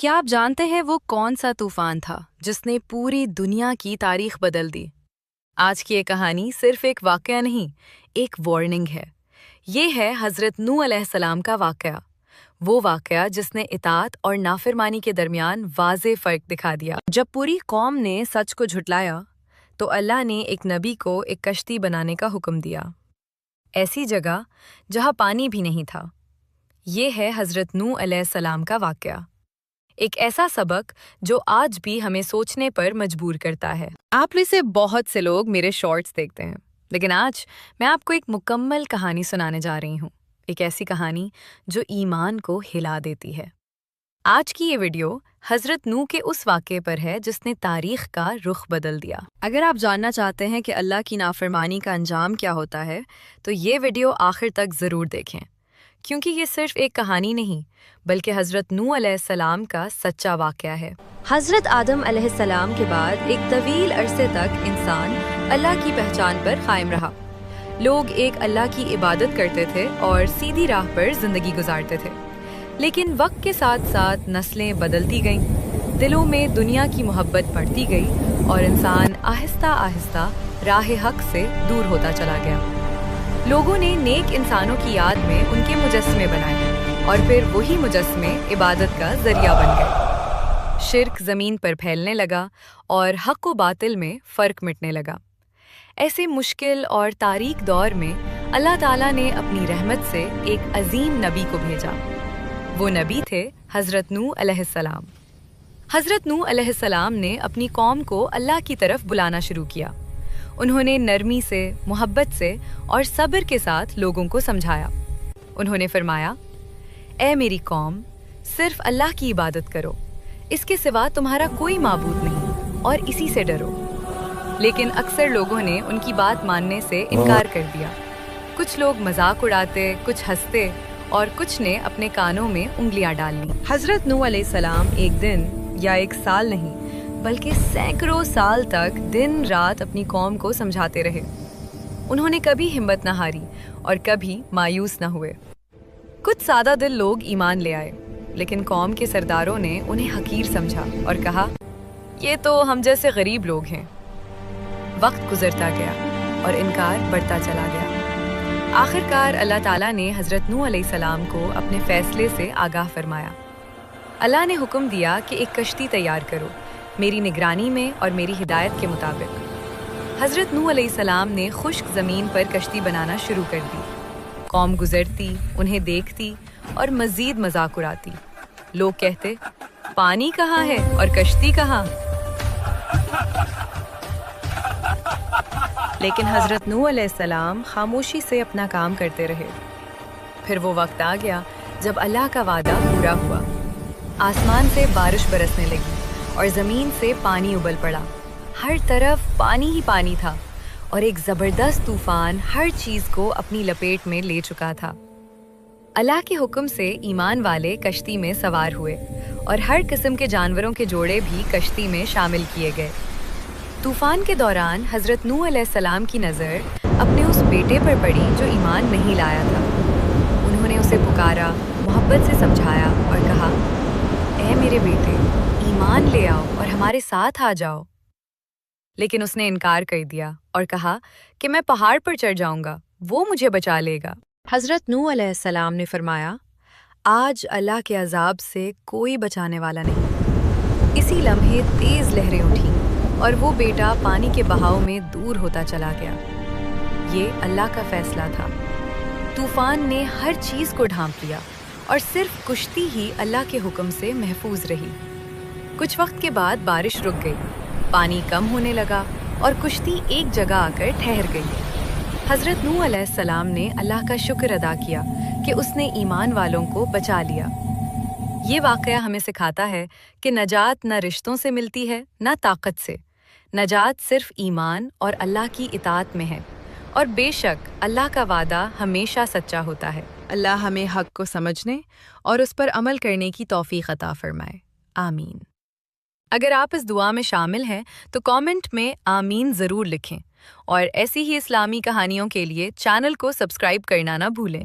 کیا آپ جانتے ہیں وہ کون سا طوفان تھا جس نے پوری دنیا کی تاریخ بدل دی؟ آج کی یہ کہانی صرف ایک واقعہ نہیں، ایک وارننگ ہے۔ یہ ہے حضرت نوح علیہ السلام کا واقعہ، وہ واقعہ جس نے اطاعت اور نافرمانی کے درمیان واضح فرق دکھا دیا۔ جب پوری قوم نے سچ کو جھٹلایا تو اللہ نے ایک نبی کو ایک کشتی بنانے کا حکم دیا، ایسی جگہ جہاں پانی بھی نہیں تھا۔ یہ ہے حضرت نوح علیہ السلام کا واقعہ، ایک ایسا سبق جو آج بھی ہمیں سوچنے پر مجبور کرتا ہے۔ آپ میں سے بہت سے لوگ میرے شارٹس دیکھتے ہیں، لیکن آج میں آپ کو ایک مکمل کہانی سنانے جا رہی ہوں، ایک ایسی کہانی جو ایمان کو ہلا دیتی ہے۔ آج کی یہ ویڈیو حضرت نوح کے اس واقعے پر ہے جس نے تاریخ کا رخ بدل دیا۔ اگر آپ جاننا چاہتے ہیں کہ اللہ کی نافرمانی کا انجام کیا ہوتا ہے تو یہ ویڈیو آخر تک ضرور دیکھیں، کیونکہ یہ صرف ایک کہانی نہیں بلکہ حضرت نوح علیہ السلام کا سچا واقعہ ہے۔ حضرت آدم علیہ السلام کے بعد ایک طویل عرصے تک انسان اللہ کی پہچان پر قائم رہا۔ لوگ ایک اللہ کی عبادت کرتے تھے اور سیدھی راہ پر زندگی گزارتے تھے، لیکن وقت کے ساتھ ساتھ نسلیں بدلتی گئیں، دلوں میں دنیا کی محبت بڑھتی گئی اور انسان آہستہ آہستہ راہ حق سے دور ہوتا چلا گیا۔ لوگوں نے نیک انسانوں کی یاد میں ان کے مجسمے بنائے اور پھر وہی مجسمے عبادت کا ذریعہ بن گئے۔ شرک زمین پر پھیلنے لگا اور حق و باطل میں فرق مٹنے لگا۔ ایسے مشکل اور تاریک دور میں اللہ تعالیٰ نے اپنی رحمت سے ایک عظیم نبی کو بھیجا۔ وہ نبی تھے حضرت نوح علیہ السلام۔ حضرت نوح علیہ السلام نے اپنی قوم کو اللہ کی طرف بلانا شروع کیا۔ انہوں نے نرمی سے، محبت سے اور صبر کے ساتھ لوگوں کو سمجھایا۔ انہوں نے فرمایا، اے میری قوم، صرف اللہ کی عبادت کرو، اس کے سوا تمہارا کوئی معبود نہیں، اور اسی سے ڈرو۔ لیکن اکثر لوگوں نے ان کی بات ماننے سے انکار کر دیا۔ کچھ لوگ مذاق اڑاتے، کچھ ہنستے اور کچھ نے اپنے کانوں میں انگلیاں ڈال لیں۔ حضرت نوح علیہ السلام ایک دن یا ایک سال نہیں بلکہ سینکڑوں سال تک دن رات اپنی قوم کو سمجھاتے رہے۔ انہوں نے کبھی ہمت نہ ہاری اور کبھی مایوس نہ ہوئے۔ کچھ سادہ دل لوگ ایمان لے آئے، لیکن قوم کے سرداروں نے انہیں حقیر سمجھا اور کہا، یہ تو ہم جیسے غریب لوگ ہیں۔ وقت گزرتا گیا اور انکار بڑھتا چلا گیا۔ آخر کار اللہ تعالیٰ نے حضرت نوح علیہ السلام کو اپنے فیصلے سے آگاہ فرمایا۔ اللہ نے حکم دیا کہ ایک کشتی تیار کرو، میری نگرانی میں اور میری ہدایت کے مطابق۔ حضرت نوح علیہ السلام نے خشک زمین پر کشتی بنانا شروع کر دی۔ قوم گزرتی، انہیں دیکھتی اور مزید مذاق اڑاتی۔ لوگ کہتے، پانی کہاں ہے اور کشتی کہاں؟ لیکن حضرت نوح علیہ السلام خاموشی سے اپنا کام کرتے رہے۔ پھر وہ وقت آ گیا جب اللہ کا وعدہ پورا ہوا۔ آسمان سے بارش برسنے لگی اور زمین سے پانی ابل پڑا۔ ہر طرف پانی ہی پانی تھا اور ایک زبردست طوفان ہر چیز کو اپنی لپیٹ میں لے چکا تھا۔ اللہ کے حکم سے ایمان والے کشتی میں سوار ہوئے اور ہر قسم کے جانوروں کے جوڑے بھی کشتی میں شامل کیے گئے۔ طوفان کے دوران حضرت نوح علیہ السلام کی نظر اپنے اس بیٹے پر پڑی جو ایمان نہیں لایا تھا۔ انہوں نے اسے پکارا، محبت سے سمجھایا اور کہا، اے میرے بیٹے، ایمان لے آؤ اور ہمارے ساتھ آ جاؤ۔ لیکن اس نے انکار کر دیا اور کہا کہ میں پہاڑ پر چڑھ جاؤں گا، وہ مجھے بچا لے گا۔ حضرت نوح علیہ السلام نے فرمایا، آج اللہ کے عذاب سے کوئی بچانے والا نہیں۔ اسی لمحے تیز لہریں اٹھیں اور وہ بیٹا پانی کے بہاؤ میں دور ہوتا چلا گیا۔ یہ اللہ کا فیصلہ تھا۔ طوفان نے ہر چیز کو ڈھانپ لیا اور صرف کشتی ہی اللہ کے حکم سے محفوظ رہی۔ کچھ وقت کے بعد بارش رک گئی، پانی کم ہونے لگا اور کشتی ایک جگہ آ کر ٹھہر گئی۔ حضرت نوح علیہ السلام نے اللہ کا شکر ادا کیا کہ اس نے ایمان والوں کو بچا لیا۔ یہ واقعہ ہمیں سکھاتا ہے کہ نجات نہ رشتوں سے ملتی ہے نہ طاقت سے، نجات صرف ایمان اور اللہ کی اطاعت میں ہے، اور بے شک اللہ کا وعدہ ہمیشہ سچا ہوتا ہے۔ اللہ ہمیں حق کو سمجھنے اور اس پر عمل کرنے کی توفیق عطا فرمائے، آمین۔ اگر آپ اس دعا میں شامل ہیں تو کامنٹ میں آمین ضرور لکھیں، اور ایسی ہی اسلامی کہانیوں کے لیے چینل کو سبسکرائب کرنا نہ بھولیں۔